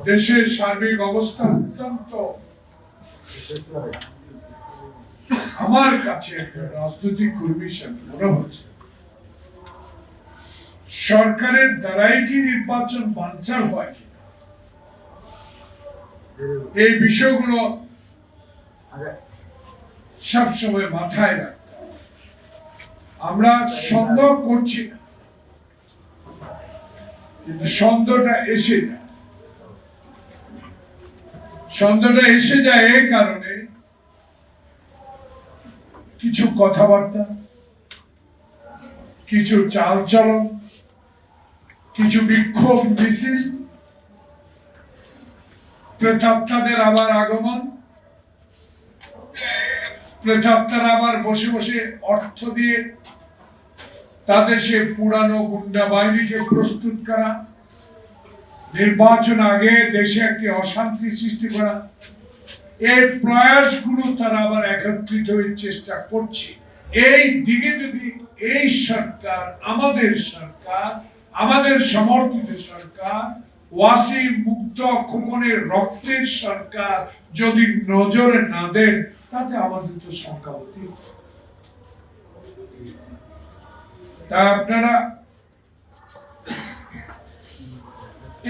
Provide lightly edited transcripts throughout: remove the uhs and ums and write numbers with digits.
দেশের সার্বিক অবস্থা অত্যন্ত আমার কাছে একটা রাজনৈতিক কর্মী হিসেবে মনে হচ্ছে সরকারের দ্বারাই কি নির্বাচন বানচাল হয় কি এই বিষয়গুলো সবসময় মাথায় রাখতে হবে। আমরা সন্দেহ করছি না, কিন্তু সন্দেহটা এসে যায় এই কারণে কিছু কথাবার্তা, কিছু চালচলন, কিছু বিক্ষোভ মিছিল, প্রেতাত্মাদের আবার আগমন, প্রেতাত্মারা আবার বসে বসে অর্থ দিয়ে তাদের সে পুরানো গুন্ডা বাহিনীকে প্রস্তুত করা, নির্বাচন আগে দেশে একটি অশান্তি সৃষ্টি করা, এই প্রয়াসগুলো তারা আবার একত্রিত হয়ে চেষ্টা করছে। এই দিকে যদি এই সরকার, আমাদের সমর্থিত সরকার, ওয়াসি মুক্ত খোকনের রক্তের সরকার যদি নজরে না দেন, তাতে আমাদের তো সংখ্যা অতি। তা আপনারা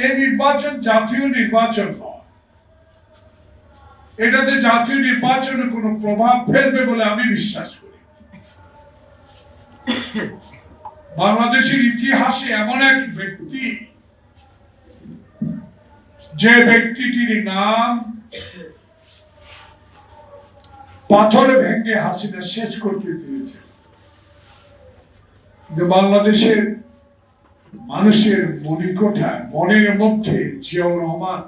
এই নির্বাচন জাতীয় নির্বাচন নয়, এটাতে জাতীয় নির্বাচনে কোনো প্রভাব ফেলবে বলে আমি বিশ্বাস করি। বাংলাদেশের ইতিহাসে এমন এক ব্যক্তি, যে ব্যক্তিটির নাম পাথরে ভেঙে হাসিনা শেষ করতে দিয়েছে, বাংলাদেশের মানুষের মণিকোঠায়, মনের মধ্যে জিয়াউর রহমান,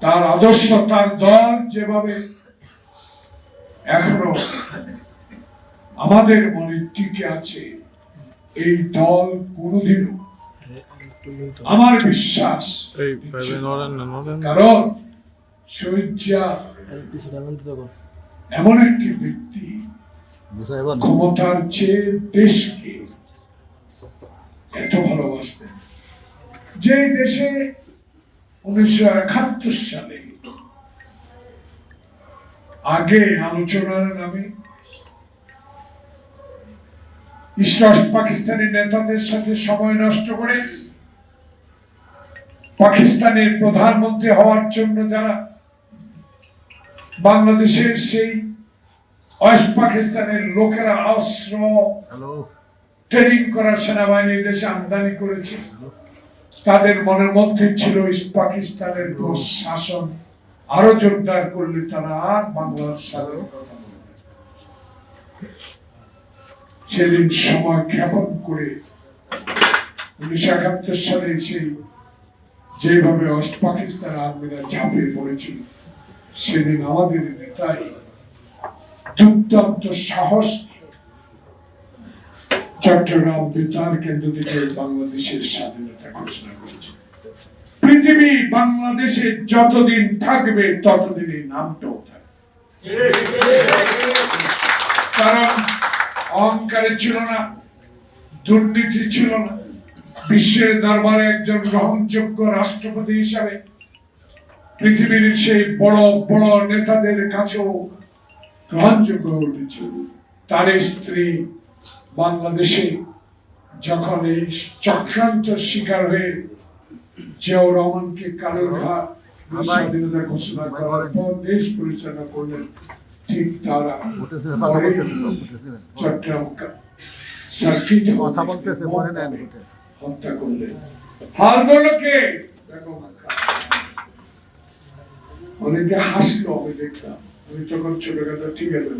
তার আদর্শ, তার দল যেভাবে এখনো আমাদের মনে টিকে আছে, এই দল কোনদিনও, আমার বিশ্বাস, কারণ শহীদ জিয়া এমন একটি ব্যক্তি ক্ষমতার চেয়ে দেশকে এত ভালোবাসতেন, যে দেশে 1971 সালে আগে আলোচনার নামে ইস্ট পাকিস্তানি নেতাদের সাথে সময় নষ্ট করে পাকিস্তানের প্রধানমন্ত্রী হওয়ার জন্য যারা বাংলাদেশের সেই ওয়েস্ট পাকিস্তানের লোকেরা অস্ত্র ট্রেনিং করা সেনাবাহিনী দেশে আমদানি করেছে, তাদের মনের মধ্যে ছিল ইস্ট পাকিস্তানের শাসন আরো জোরদার করলে তারা আর বাংলার সাথে সেদিন সময় জ্ঞাপন করে 1971 সালে সেই যেভাবে ওয়েস্ট পাকিস্তান আর্মিরা ঝাঁপিয়ে পড়েছিল, সেদিন আমাদের নেতাই দুর্দান্ত সাহস চট্টগ্রাম বেতার কেন্দ্র থেকে বাংলাদেশের স্বাধীনতা ঘোষণা করেছে। পৃথিবী বাংলাদেশে যতদিন থাকবে ততদিনই নামটাও থাকবে, কারণ অহংকারে ছিল না, দুর্নীতি ছিল না, বিশ্বের দরবারে একজন গ্রহণযোগ্য রাষ্ট্রপতি হিসাবে পৃথিবীর সেই বড় বড় নেতাদের কাছেও গ্রহণযোগ্য উঠেছিল। তার স্ত্রী বাংলাদেশে যখন এই চক্রান্ত শিকার হয়ে জিয়াউর রহমানকে কারাগার স্বাধীনতা ঘোষণা করার পর দেশ পরিচালনা করলেন, ঠিক তারা চট্টগ্রাম সার্কিট হত্যা করলেন। হাল ধরল কে? অনেকে হাসলো, আমি দেখলাম, আমি তখন ছোটখাটো ঠিক আছে।